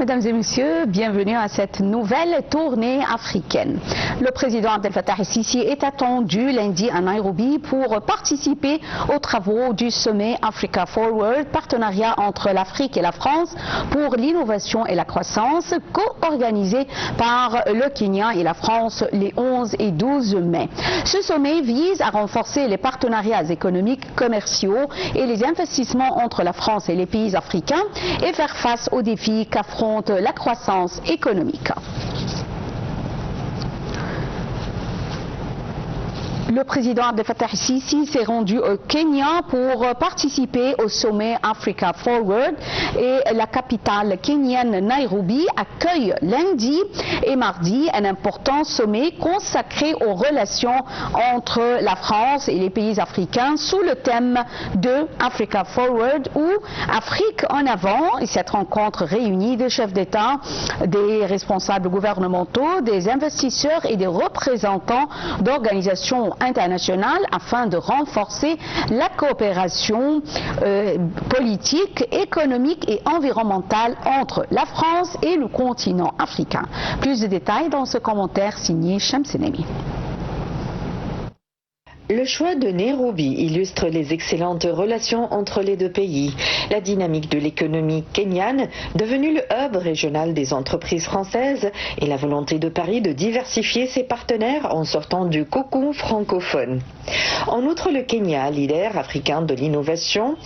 Mesdames et messieurs, bienvenue à cette nouvelle tournée africaine. Le président Abdel Fattah el-Sisi est attendu lundi à Nairobi pour participer aux travaux du sommet Africa Forward, partenariat entre l'Afrique et la France pour l'innovation et la croissance, co-organisé par le Kenya et la France les 11 et 12 mai. Ce sommet vise à renforcer les partenariats économiques, commerciaux et les investissements entre la France et les pays africains et faire face aux défis qu'affronte la croissance économique. Le président Abdel Fattah el-Sisi s'est rendu au Kenya pour participer au sommet Africa Forward et la capitale kenyane Nairobi accueille lundi et mardi un important sommet consacré aux relations entre la France et les pays africains sous le thème de Africa Forward ou Afrique en avant. Et cette rencontre réunit des chefs d'État, des responsables gouvernementaux, des investisseurs et des représentants d'organisations internationale afin de renforcer la coopération politique, économique et environnementale entre la France et le continent africain. Plus de détails dans ce commentaire signé Shamsenemi. Le choix de Nairobi illustre les excellentes relations entre les deux pays. La dynamique de l'économie kenyane, devenue le hub régional des entreprises françaises, et la volonté de Paris de diversifier ses partenaires en sortant du cocon francophone. En outre, le Kenya, leader africain de l'innovation,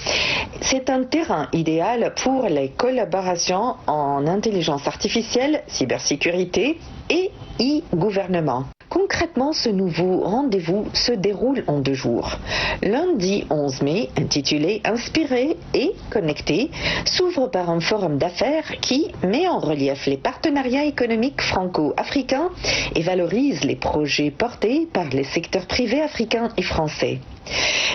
c'est un terrain idéal pour les collaborations en intelligence artificielle, cybersécurité et e-gouvernement. Concrètement, ce nouveau rendez-vous se déroule en 2 jours. Lundi 11 mai, intitulé « Inspiré et connecté », s'ouvre par un forum d'affaires qui met en relief les partenariats économiques franco-africains et valorise les projets portés par les secteurs privés africains et français.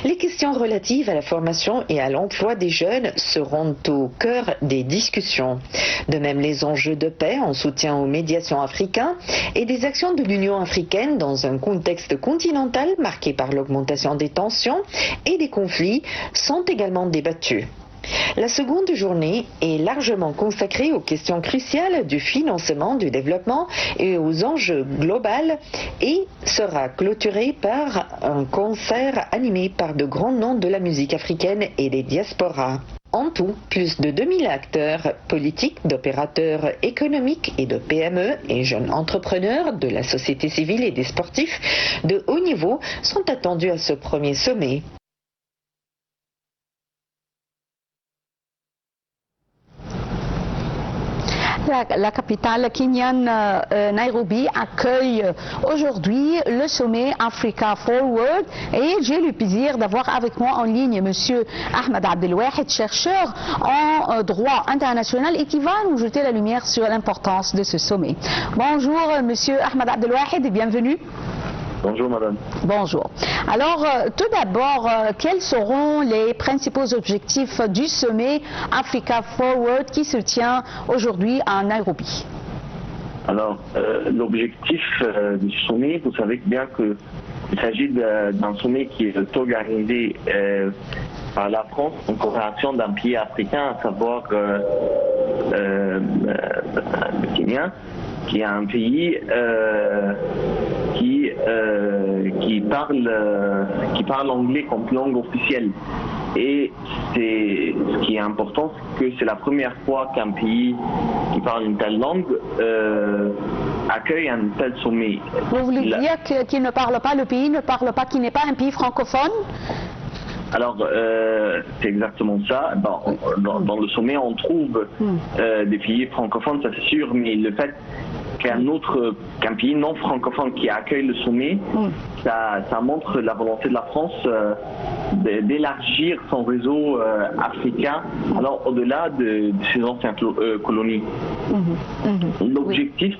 Les questions relatives à la formation et à l'emploi des jeunes seront au cœur des discussions. De même, les enjeux de paix en soutien aux médiations africains et des actions de l'Union africaine dans un contexte continental marqué par l'augmentation des tensions et des conflits sont également débattus. La seconde journée est largement consacrée aux questions cruciales du financement du développement et aux enjeux globaux et sera clôturée par un concert animé par de grands noms de la musique africaine et des diasporas. En tout, plus de 2000 acteurs politiques, d'opérateurs économiques et de PME et jeunes entrepreneurs de la société civile et des sportifs de haut niveau sont attendus à ce premier sommet. La capitale kenyane Nairobi accueille aujourd'hui le sommet Africa Forward et j'ai le plaisir d'avoir avec moi en ligne Monsieur Ahmed Abdelwahed, chercheur en droit international et qui va nous jeter la lumière sur l'importance de ce sommet. Bonjour Monsieur Ahmed Abdelwahed et bienvenue. Bonjour madame. Bonjour. Alors tout d'abord, quels seront les principaux objectifs du sommet Africa Forward qui se tient aujourd'hui à Nairobi? Alors l'objectif du sommet, vous savez bien qu'il s'agit d'un sommet qui est organisé par la France en coopération d'un pays africain, à savoir le Kenya, qui est un pays qui parle anglais comme langue officielle. Et ce qui est important, c'est que c'est la première fois qu'un pays qui parle une telle langue accueille un tel sommet. Vous voulez dire qu'il ne parle pas, le pays ne parle pas, qu'il n'est pas un pays francophone? Alors, c'est exactement ça. Dans le sommet, on trouve des pays francophones, ça c'est sûr, mais le fait qu'un pays non francophone qui accueille le sommet, ça montre la volonté de la France d'élargir son réseau africain, alors au-delà de ses anciennes colonies. L'objectif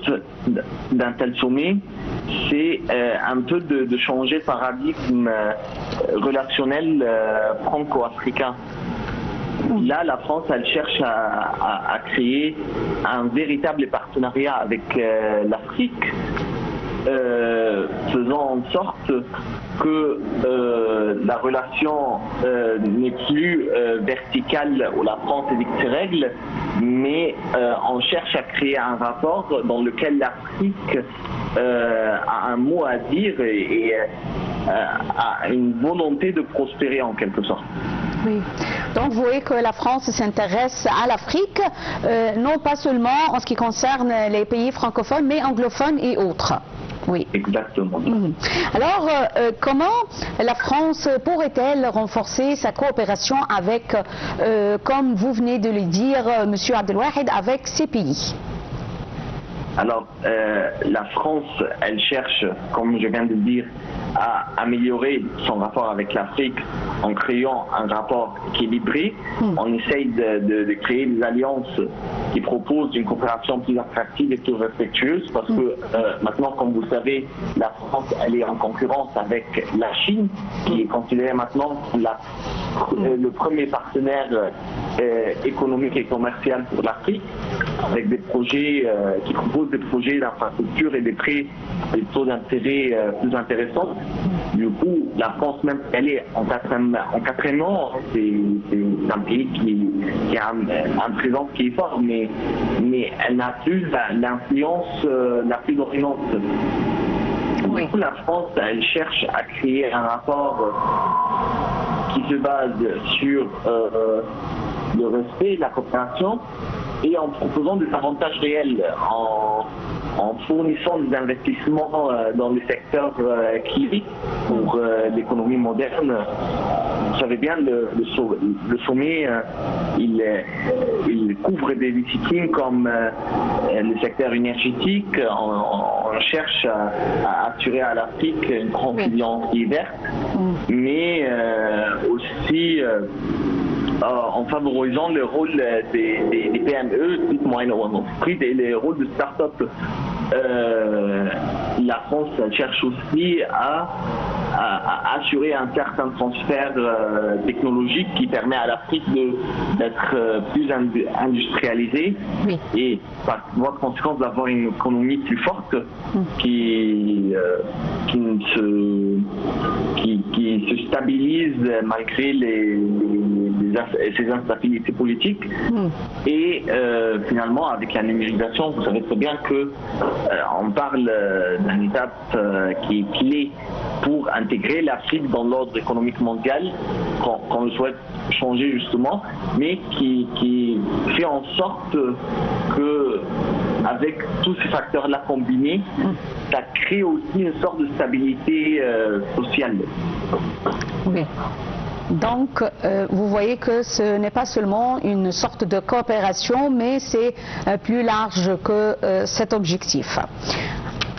d'un tel sommet, c'est un peu de changer le paradigme relationnel franco-africain. Là, la France, elle cherche à créer un véritable partenariat avec l'Afrique, faisant en sorte que la relation n'est plus verticale où la France édicte ses règles, mais on cherche à créer un rapport dans lequel l'Afrique a un mot à dire et a une volonté de prospérer en quelque sorte. Oui. Donc vous voyez que la France s'intéresse à l'Afrique, non pas seulement en ce qui concerne les pays francophones, mais anglophones et autres. Oui. Exactement. Alors, comment la France pourrait-elle renforcer sa coopération avec, comme vous venez de le dire, M. Abdelwahed, avec ces pays? Alors, la France, elle cherche, comme je viens de dire, à améliorer son rapport avec l'Afrique en créant un rapport équilibré. On essaye de créer des alliances qui proposent une coopération plus attractive et plus respectueuse parce que maintenant, comme vous savez, la France, elle est en concurrence avec la Chine, qui est considérée maintenant le premier partenaire économique et commercial pour l'Afrique, avec des projets qui proposent des projets d'infrastructure et des prêts et des taux d'intérêt plus intéressants. Du coup, la France même, elle est en quatrième rang. C'est un pays qui a un présence qui est fort, mais elle n'a plus l'influence la plus dominante. Oui. Du coup, la France, elle cherche à créer un rapport qui se base sur le respect, la coopération, et en proposant des avantages réels, en fournissant des investissements dans les secteurs clés pour l'économie moderne. Vous savez bien, le sommet, il couvre des disciplines comme le secteur énergétique. On cherche à assurer à l'Afrique une transition qui est verte, mais aussi en favorisant le rôle des PME, petites moyennes entreprises, et le rôle de start-up. La France cherche aussi à assurer un certain transfert technologique qui permet à l'Afrique d'être plus industrialisée et par voie de conséquence d'avoir une économie plus forte qui se stabilise malgré ces instabilités politiques. Et finalement, avec la numérisation, vous savez très bien que on parle d'une étape qui est clé pour intégrer l'Afrique dans l'ordre économique mondial, qu'on souhaite changer justement, mais qui fait en sorte que, avec tous ces facteurs-là combinés, ça crée aussi une sorte de stabilité sociale. Oui. Donc, vous voyez que ce n'est pas seulement une sorte de coopération, mais c'est plus large que cet objectif.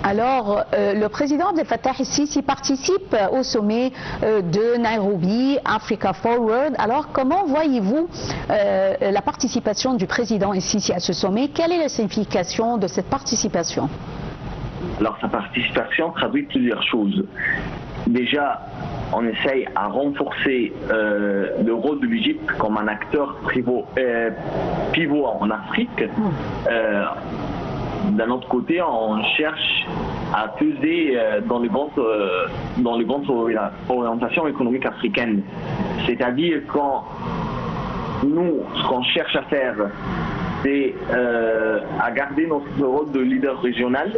Alors, le président Abdel Fattah el-Sisi participe au sommet de Nairobi, Africa Forward. Alors, comment voyez-vous la participation du président el-Sisi à ce sommet? Quelle est la signification de cette participation? Alors, sa participation traduit plusieurs choses. Déjà, on essaye à renforcer le rôle de l'Égypte comme un acteur pivot en Afrique. D'un autre côté, on cherche à peser dans les grandes orientations économiques africaines. C'est-à-dire quand nous, ce qu'on cherche à faire, c'est à garder notre rôle de leader régional,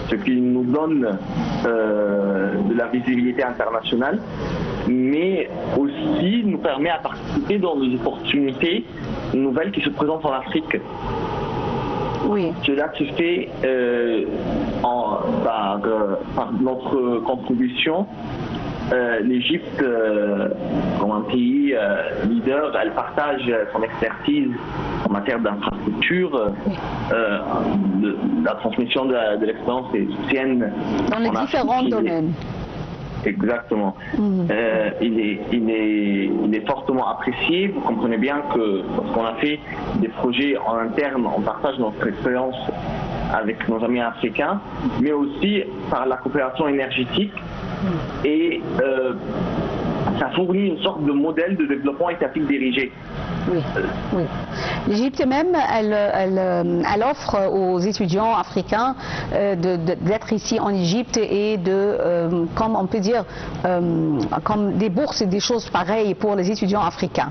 ce qui nous donne de la visibilité internationale, mais aussi nous permet à participer dans des opportunités nouvelles qui se présentent en Afrique. Oui. Cela se fait par notre contribution. L'Égypte, comme un pays leader, elle partage son expertise en matière d'infrastructure, la transmission de l'expérience égyptienne dans les différents domaines. Exactement. Il est fortement apprécié. Vous comprenez bien que lorsqu'on a fait des projets en interne, on partage notre expérience avec nos amis africains, mais aussi par la coopération énergétique et ça fournit une sorte de modèle de développement étatique dirigé. Oui, oui. L'Égypte même, elle offre aux étudiants africains d'être ici en Égypte et comme on peut dire, comme des bourses et des choses pareilles pour les étudiants africains.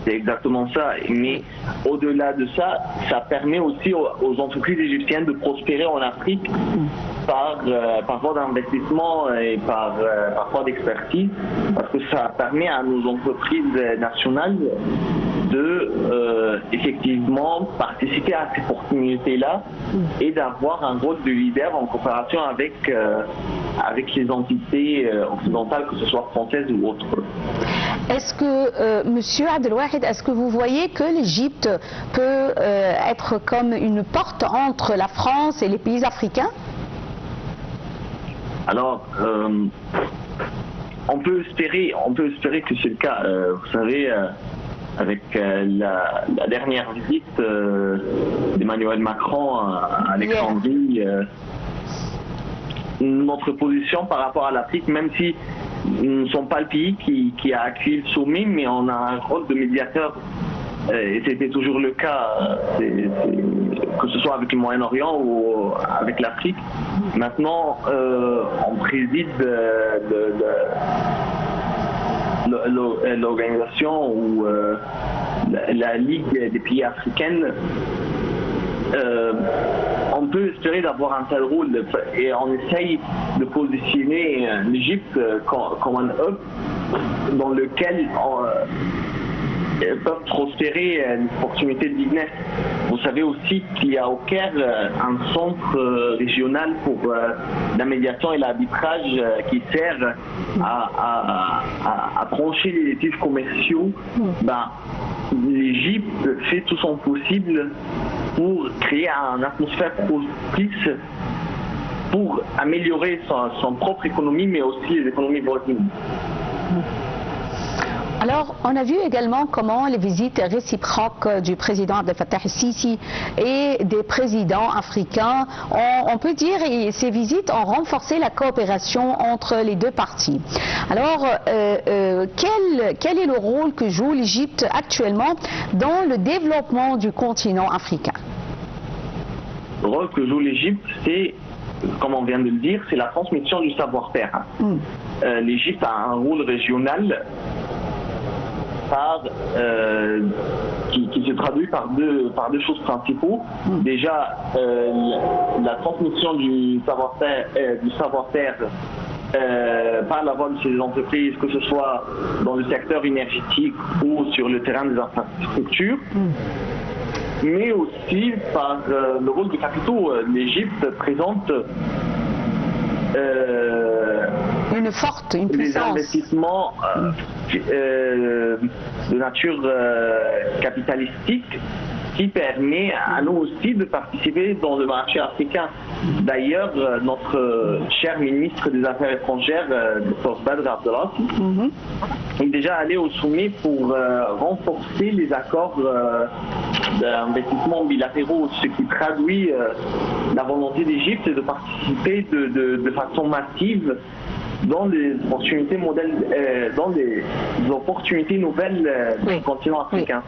C'est exactement ça. Mais au-delà de ça, ça permet aussi aux entreprises égyptiennes de prospérer en Afrique par voie d'investissement et par voie d'expertise, parce que ça permet à nos entreprises nationales de effectivement participer à ces opportunités-là et d'avoir un rôle de leader en coopération avec les entités occidentales, que ce soit françaises ou autres. Est-ce que, Monsieur Abdelwahed, est-ce que vous voyez que l'Égypte peut être comme une porte entre la France et les pays africains? Alors, on peut espérer que c'est le cas. Vous savez, avec la dernière visite d'Emmanuel Macron à Alexandrie, notre position par rapport à l'Afrique, même si nous ne sommes pas le pays qui a accueilli le sommet, mais on a un rôle de médiateur, et c'était toujours le cas, que ce soit avec le Moyen-Orient ou avec l'Afrique. Maintenant, on préside l'organisation ou la Ligue des pays africaines. On peut espérer d'avoir un tel rôle et on essaye de positionner l'Égypte comme un hub dans lequel peuvent prospérer une opportunité de business. Vous savez aussi qu'il y a au Caire un centre régional pour la médiation et l'arbitrage qui sert à trancher les litiges commerciaux. L'Égypte fait tout son possible pour créer une atmosphère propice pour améliorer son propre économie, mais aussi les économies voisines. Alors, on a vu également comment les visites réciproques du président Abdel Fattah el-Sisi et des présidents africains, on peut dire, et ces visites ont renforcé la coopération entre les deux parties. Alors, quel est le rôle que joue l'Égypte actuellement dans le développement du continent africain? Le rôle que joue l'Égypte, c'est, comme on vient de le dire, c'est la transmission du savoir-faire. L'Égypte a un rôle régional qui se traduit par deux choses principaux. Déjà, la transmission du savoir-faire par la voie de ces entreprises, que ce soit dans le secteur énergétique ou sur le terrain des infrastructures, mais aussi par le rôle des capitaux. L'Égypte présente des investissements de nature capitalistique qui permet à nous aussi de participer dans le marché africain. D'ailleurs, notre cher ministre des Affaires étrangères, Dr Badr Abdellatif, est déjà allé au sommet pour renforcer les accords d'investissement bilatéraux, ce qui traduit la volonté d'Égypte de participer de façon massive dans les opportunités nouvelles du continent africain.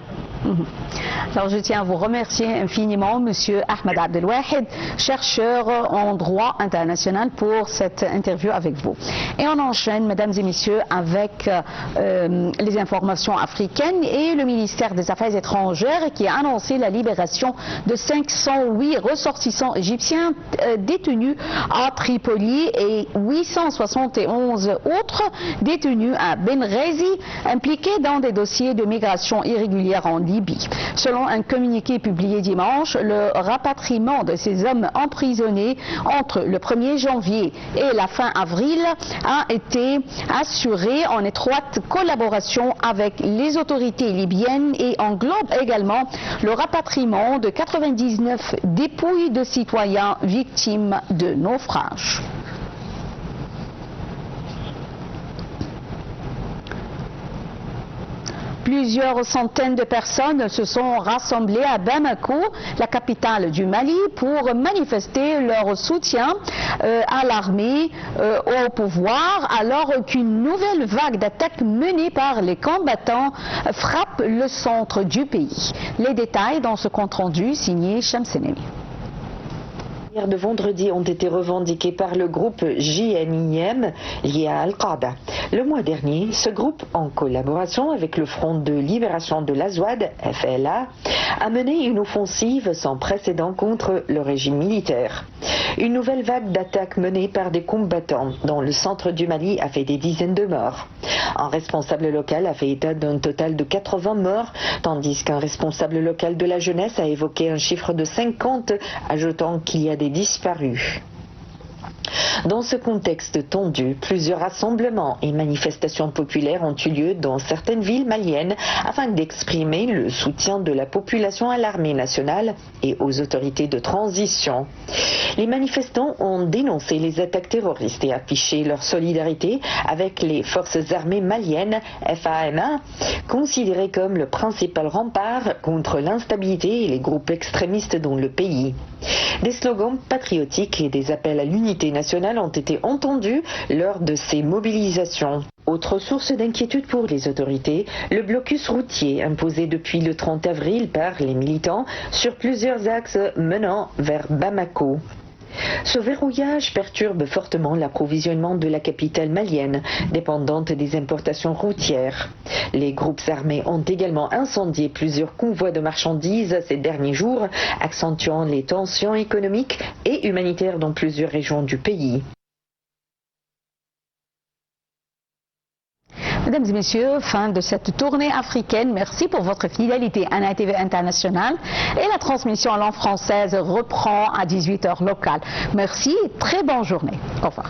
Alors je tiens à vous remercier infiniment, Monsieur Ahmed Abdelwahed, chercheur en droit international, pour cette interview avec vous. Et on enchaîne, mesdames et messieurs, avec les informations africaines et le ministère des Affaires étrangères qui a annoncé la libération de 508 ressortissants égyptiens détenus à Tripoli et 871 autres détenus à Benghazi, impliqués dans des dossiers de migration irrégulière en Libye. Selon un communiqué publié dimanche, le rapatriement de ces hommes emprisonnés entre le 1er janvier et la fin avril a été assuré en étroite collaboration avec les autorités libyennes et englobe également le rapatriement de 99 dépouilles de citoyens victimes de naufrage. Plusieurs centaines de personnes se sont rassemblées à Bamako, la capitale du Mali, pour manifester leur soutien à l'armée au pouvoir, alors qu'une nouvelle vague d'attaques menées par les combattants frappe le centre du pays. Les détails dans ce compte-rendu signé Shamsenemi. De vendredi ont été revendiqués par le groupe JNIM lié à Al-Qaïda. Le mois dernier, ce groupe, en collaboration avec le Front de libération de l'Azouad, FLA, a mené une offensive sans précédent contre le régime militaire. Une nouvelle vague d'attaques menées par des combattants dans le centre du Mali a fait des dizaines de morts. Un responsable local a fait état d'un total de 80 morts, tandis qu'un responsable local de la jeunesse a évoqué un chiffre de 50, ajoutant qu'il y a des disparus. Dans ce contexte tendu, plusieurs rassemblements et manifestations populaires ont eu lieu dans certaines villes maliennes afin d'exprimer le soutien de la population à l'armée nationale et aux autorités de transition. Les manifestants ont dénoncé les attaques terroristes et affiché leur solidarité avec les forces armées maliennes FAMA, considérées comme le principal rempart contre l'instabilité et les groupes extrémistes dans le pays. Des slogans patriotiques et des appels à l'unité nationale ont été entendus lors de ces mobilisations. Autre source d'inquiétude pour les autorités, le blocus routier imposé depuis le 30 avril par les militants sur plusieurs axes menant vers Bamako. Ce verrouillage perturbe fortement l'approvisionnement de la capitale malienne, dépendante des importations routières. Les groupes armés ont également incendié plusieurs convois de marchandises ces derniers jours, accentuant les tensions économiques et humanitaires dans plusieurs régions du pays. Mesdames et messieurs, fin de cette tournée africaine. Merci pour votre fidélité à NATV International. Et la transmission en langue française reprend à 18h locale. Merci et très bonne journée. Au revoir.